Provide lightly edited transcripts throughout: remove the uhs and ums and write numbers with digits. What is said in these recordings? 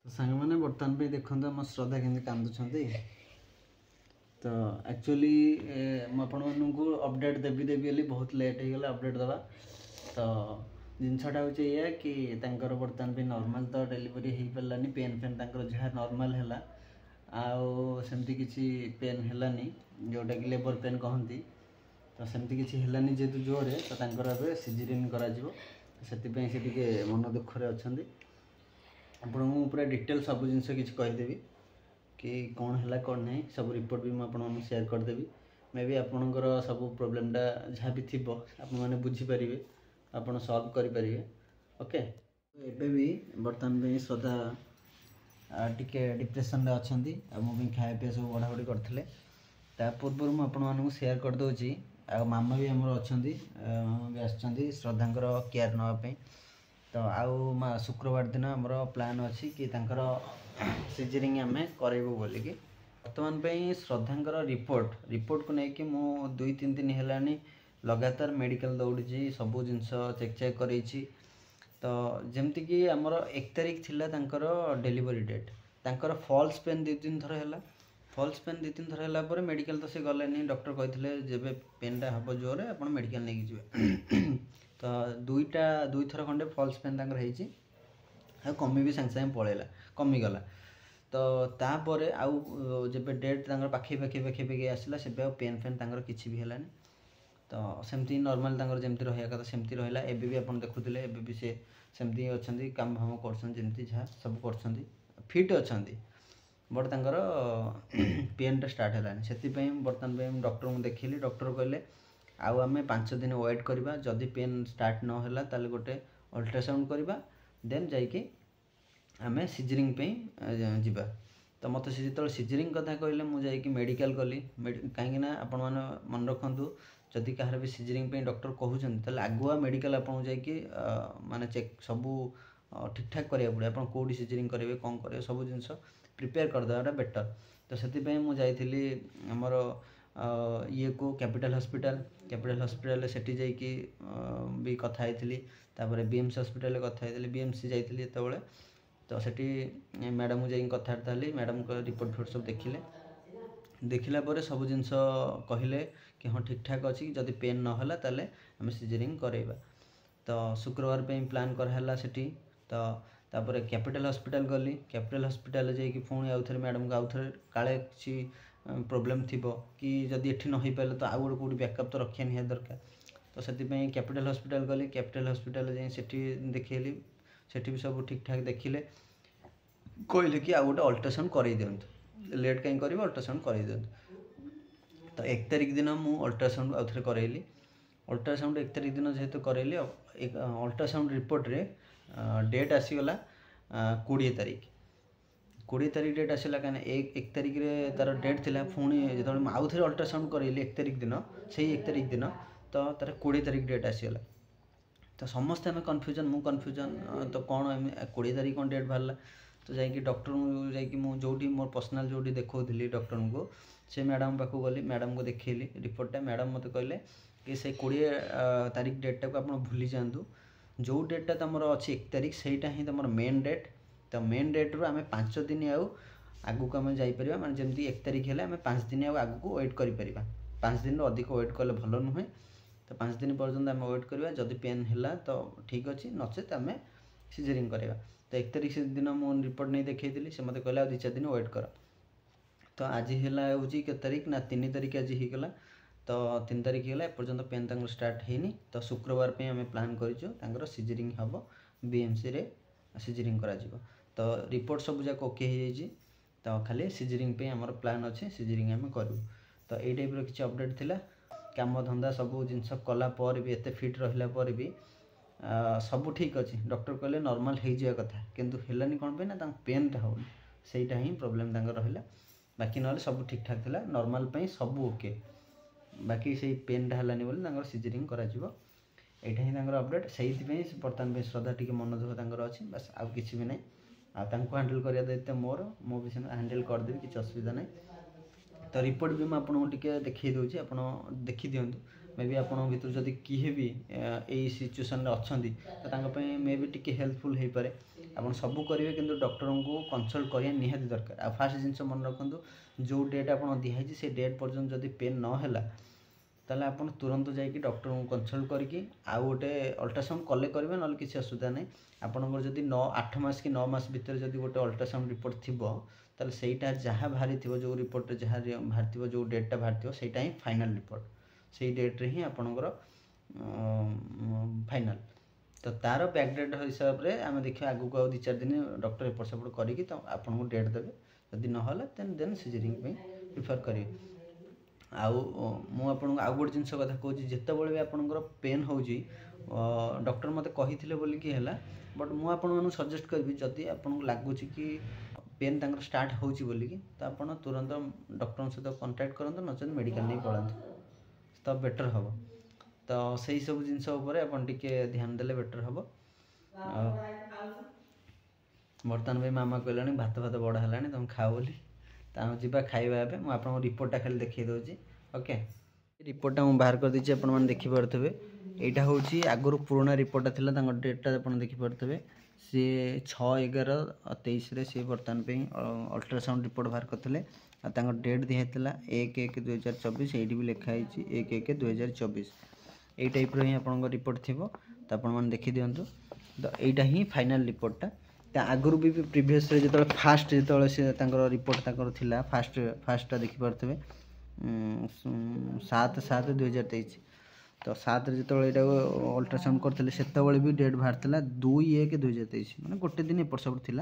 तो सांग मैंने बर्तमान पे देखो आम श्रद्धा केमती कांदुंट तो एक्चुअली मुझे अपडेट देवी देवी बहुत लेट हो गला अपडेट दवा तो जिनसटा हूँ या कि बर्तमान पे नॉर्मल तो डिलीवरी हो पारानी पेन फेन जहाँ नॉर्मल है आमती किसी पेन है जोटा कि लेबर पेन कहती तो सेमती किसी है जेहेतु जोरे तो सीजरिंग करा से मन दुखरे अच्छा आपको पूरा डिटेल सब जिनस किसी कहीदेवी कि कौन है कौन नहीं सब रिपोर्ट भी मुझे शेयर करदेवी मे भी आपणकर सब प्रोब्लेमटा जहाँ भी थी आपने बुझीपारे आप सल्व करें ओके एबे भी बर्तमान में श्रद्धा टिके डिप्रेशन अच्छा मुझे खाया पीया सब बढ़ा बढ़ी करते पूर्व मुझे शेयर करदे मामा भी आमर अच्छा मामा भी आसछंती श्रद्धांकर केयर नापी तो आउ शुक्रवार दिन आमर प्लान अच्छी कि सीजरिंग आम करेबू बोलिकी बर्तमान श्रद्धांकर रिपोर्ट को लेकिन मु 2-3 दिन है लगातार मेडिकल दौड़ी सबू जिनस चेक कर तो जमती कि आमर 1 तारिख थिला डेलीवरी डेट तांकर फॉल्स पेन 2-3 थर है फॉल्स पेन 2-3 थर है मेडिकल तो सी गले डॉक्टर कहते जब पेनटा हम जोरे आप मेडिकल नहीं जाए तो 2 थर खंडे फॉल्स पेन कमी भी सागे सागे पलैला कमीगला तो तापर आउ जब डेट पाखे पाखे आसला से पेन फेन किसी भी है तो सेमती नॉर्मल जमती रहा कथा सेमती रहा एबे भी आप देखुले एबे भी से सेमती अच्छा काम फाम करमती जहाँ सब कर फिट अच्छा बट तांकर पेनटा स्टार्ट है से बर्तमान डॉक्टर को देखिली डॉक्टर कहले आउ आम 5 दिन वेट करवा जदि पेन स्टार्ट नहला ताले गोटे अल्ट्रासाउंड करवा देन जाइए आम सीजरिंग जीवा तो मत से जो सीजरिंग कथा कहले मुझे मेडिकल गली कहीं आपण मैंने मन रखु जदि कहार भी सीजरिंग डॉक्टर कहते आगुआ मेडिकल आपको जाकि माने चेक सबू ठीक ठाक करा पड़े आप कौटी सीजरिंग करेंगे कौन करेंगे सब जिनस प्रिपेयर करदेटा बेटर तो से मुझे आमर ये को कैपिटल हॉस्पिटल सेठी जाइकी भी कथा तापर बीएमसी हॉस्पिटल कथा बीएमसी जाइए जो तो सेठी मैडम को जाइए कथबार्ता हली मैडम को रिपोर्ट फिपोर्ट सब देखला पर सब जिनस कहले कि हाँ ठीक ठाक अच्छी जदि पेन नहला ताले आम सीजरिंग करेबा तो शुक्रवार पे प्लान कराला सेठी तो तापर कैपिटल हॉस्पिटल गली कैपिटल हॉस्पिटल जाइए पुणी आउ थे मैडम को आउ थे काले किसी प्रोब्लेम थी कि जदि एठी न हो पारे तो आउ गोटे कौटी बैकअप तो रखा निहाती दरकार तो से कैपिटल हॉस्पिटल गली कैपिटल हॉस्पिटल जाइए सेठी देखली सेठी भी सब ठीक ठाक देखिले कहले कि आउ गोटे अल्ट्रासाउंड कर दिंतु लेट कहीं कर अल्ट्रासाउंड कर दिंतु तो 1 तारिख दिन मुझे अल्ट्रासाउंड आउ थे करैली अल्ट्रासाउंड 1 तारिख दिन जेहेतु करैली अल्ट्रासाउंड रिपोर्ट रे डेट आसीगला 20 तारिख 20 तारिख डेट आसला कहीं 1 तारिख तार डेट थी पुणी जो आउ थे अल्ट्रासाउंड करैली 1 तारिख दिन से 1 तारिख दिन तो तार 20 तारिख डेट आसीगला तो समस्ते आम कन्फ्यूजन मु कन्फ्यूजन तो कौन 20 तारिख कौन डेट बाहर तो जाकि डॉक्टर को जो मोर पर्सनाल जो देखी डॉक्टर को से मैडम पाक गली मैडम को देखली रिपोर्टा मैडम मत कहले कि से 20 तारिख डेटा को आप भूली जातु जो डेटा तुम अच्छी 1 तारिख सेटा ही तुम मेन डेट तो मेन डेट रू आम 5 दिन आगू आम जापर माने जमी 1 तारिख है आम 5 दिन आगू वेट कर 5 दिन अधिक वेट कले भल नुहे तो 5 दिन पर्यटन आम वेट करवा जदि पेन है तो ठीक अच्छे नचेत आम सीजरिंग करवा तो 1 तारिख दिन मुझे रिपोर्ट नहीं देखी से मत कहला 2-4 दिन वेट कर तो आज है हूँ के तारिख ना 3 तारिख आज होगला तो 3 तारिख है एपर्तंत पेन तक स्टार्ट होनी तो शुक्रवार पे आम प्लान कर सीजरिंग हम बीएमसी रे सीजरिंग करा तो रिपोर्ट सब जाक ओके हो तो खाली सीजरिंग पे आमर प्लान अच्छे सीजरिंग आम करूँ तो ये टाइप किसी अपडेट थिला काम धंदा सब जिनस कलापर भी एत फिट रहा पर भी सब ठीक अच्छे डॉक्टर कहले नॉर्मल हो जाए कथा किंतु हेलानी कौन पे ना पेनटा हो सहीटा ही प्रोब्लेम रहा बाकी ना सब ठीक ठाक थिला नॉर्मल पे सब ओके बाकी से पेनटा है बोली सीजरिंग करा यहाँ ही अपडेट से बर्तमान श्रद्धा टी मन दुख अच्छी बस आउ कि भी ना आपको हैंडल करा दायित्व मोर मो भी हैंडल करदेवी किसी असुविधा ना तो रिपोर्ट भी मुझे देखी दूसरी आप देखी दिंतु मे बी आपन भितर जदि किए भी यही सिचुएसन अच्छी तो तांको पे मे बी टिके हेल्पफुल हो पारे आप सब करेंगे कि डॉक्टर को कंसल्ट करवा निहाती दरकार आ फास्ट जिन मन रखु जो डेट आप दिखाई से डेट पर्यटन जदि पेन न है ताले आप तुरंत जाकि डॉक्टर को कंसल्ट करके आउ गोटे अल्ट्रासाउंड कले करेंगे ना किसी असुविधा नहीं आपंकर जब 8 मास कि 9 मास भितर जब गोटे अल्ट्रासाउंड रिपोर्ट थी ताले सेटा जहाँ बाहरी जो रिपोर्ट जहाँ बाहर जो डेटा बाहर सेटा ही फाइनल रिपोर्ट से डेट्रे ही आपणकर फाइनल तो तार बैकडेट हिसाब से आम देखा आगू को 2-4 दिन डॉक्टर एपट सेपट करी तो आपको डेट देवे जदि ना देन सीजरिंग प्रिफर करेंगे आपको आउ गोटे जिन कथा कहूँ जिते भी आपंकर पेन हो डॉक्टर मत कही बोलिकी है बट मुझे सजेस्ट करी जदि आपको लगुच कि पेन तक स्टार्ट होची तो आप तुरंत डॉक्टर सहित कंटाक्ट करूँ नचेत मेडिकल नहीं पलांतु तो बेटर हम तो सही सब जिन ध्यान देले बेटर हम बर्तमान भाई मामा कहला भात भात बड़ा है तुम खाओ बोली तो जी खाଇବା मुझे रिपोर्टा खाली देखी दूसरी ओके रिपोर्टा मुझे बाहर कर देती आपने देखिपे यहाँ हूँ आगुरी पुराणा रिपोर्टा था डेटा आप देखिपे सी 6/11/23 सी बर्तमान पे अल्ट्रासाउंड रिपोर्ट बाहर करते डेट दिखाई 1/1/2024 ये भी लिखाई 1/1/2024 यही टाइप ही आप रिपोर्ट थी तो आपने देखी दिंतु तो यहाँ ही फाइनल रिपोर्टा आगुरी भी प्रीवियस जो फास्ट जो सी रिपोर्ट था फास्टा देखिपे 7/7/2023 तो 7 जो यहाँ अल्ट्रासाउंड करते से भी डेट बाहर 2/1/2023 मैंने गोटे दिन एपट सेपट थी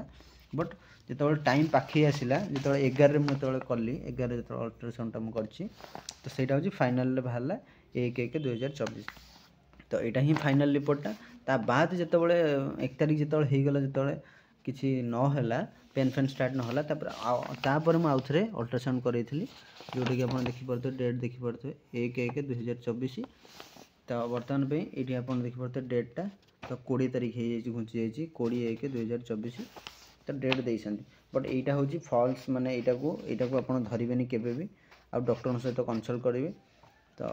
बट जो टाइम पाखे आसला जो 11 मुझे कली 11 जो अल्ट्रासाउंड मुझे तो सहीटा हूँ फाइनाल बाहर 1/1/2024 तो यहाँ ही फाइनल रिपोर्टा बाद जो 1 तारिख जो होगला जो किसी नहला पेन फेन स्टार्ट नापर मुझे आउ थे अल्ट्रासाउंड करी जोटा कि आप देखिपे डेट देखिपे 1/1/2024 तो बर्तमान पे ये आप देखिपे डेटा तो 20 तारिख हो घुंची जा 20/1/2024 तो डेट देते बट यहाँ हूँ फल्स माने यहाँ को आप धरवे के आ डॉक्टर सहित कंसल्ट करेंगे तो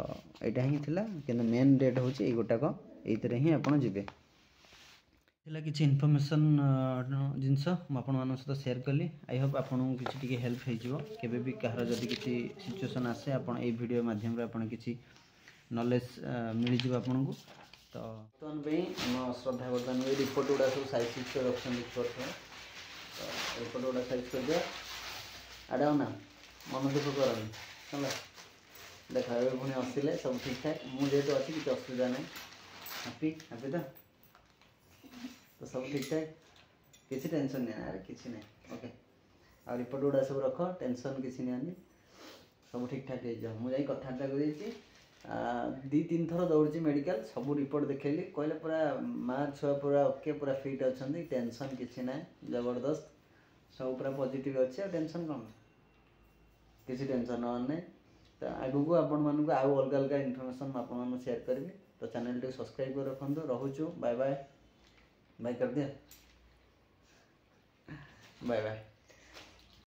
यहाँ ही थी कि मेन डेट हूँ ये गोटाक ये ही आप जी किसी इनफर्मेशन जिनस मुझे सहित सेयार कली आई होप आपको किसी हेल्प हो भी कहार जब किसी सिचुएसन आसे आप वीडियो माध्यम आप किसी नॉलेज मिल जाए आपन को तो बर्तमान श्रद्धा बर्तमान रिपोर्ट गुड़ा सब साइज कर रखते देखिए तो रिपोर्ट गुड़ा साइज कर दिया आड़े ना मन दुख कर देखा पुणी आसिले सब ठीक ठाक मुझे अच्छी किसी असुविधा नहीं हैप्पी हैप्पी तो सब ठीक ठाक किसी टेंशन नहीं अरे किसी नहीं ओके आ रिपोर्ट गुड़ा सब रख टेंशन किसी नहीं सब ठीक ठाक हो मुझे कथबार्ता कर 2-3 थर दौड़ी मेडिकल सब रिपोर्ट देखली कहले पूरा माँ छुआ पूरा ओके पूरा फिट अच्छा टेंशन किसी ना जबरदस्त सब पूरा पॉजिटिव अच्छे टेंशन कौन किसी टेंशन नहीं तो आगू को आपण मानक आउ अलग अलग इनफॉरमेशन आपन शेयर करी तो चैनल टी सब्सक्राइब कर रखु रोचु बाय बाय बाय कर दिया बाय बाय।